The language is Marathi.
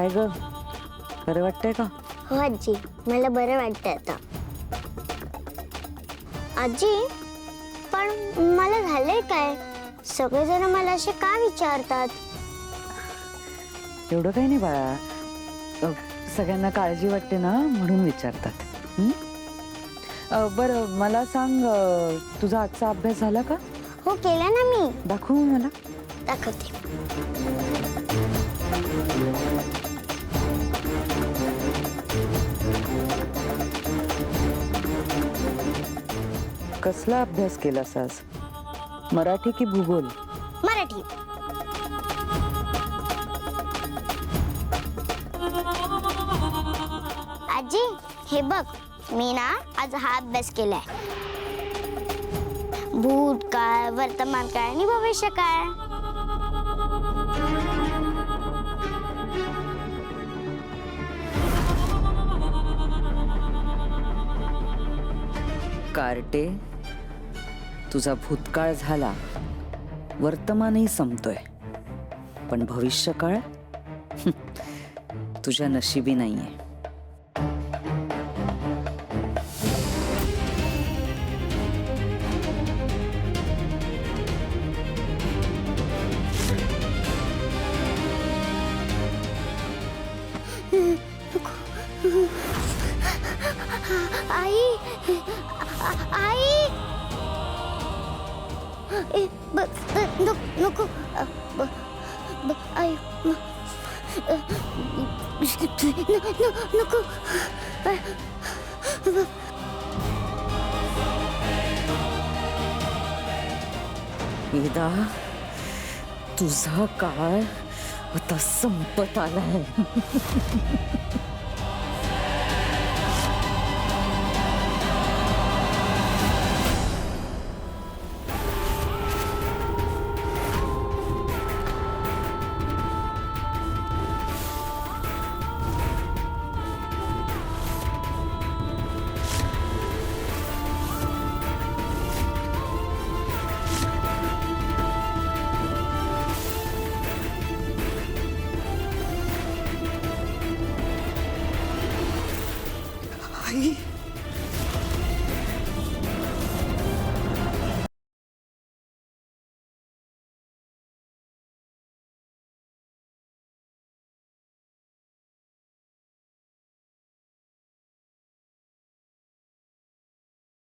काय ग, बरं वाटतंय का? हो आजी, मला बरं वाटतंय आता. आजी, पण मला झालंय काय? सगळेजण मला असे का विचारतात? एवढं काही नाही बाळा, सगळ्यांना काळजी वाटते ना म्हणून विचारतात. बरं मला सांग, तुझा आजचा अभ्यास झाला का? हो, केला ना मी. दाखव मला. दाखवते. कसला अभ्यास केलास आज? मराठी की भूगोल? मराठी. आजी, हे बघ, मी ना आज हा अभ्यास केलाय. भूतकाळ, वर्तमान काळ आणि भविष्य काळ. कार्टे, तुझा भूतकाळ झाला, वर्तमानही संपतोय, पण भविष्यकाळ तुझ्या नशिबी नाहीये. आई, आई, नको, आई, नको. वेदा, तुझा काळ आता संपत आलाय.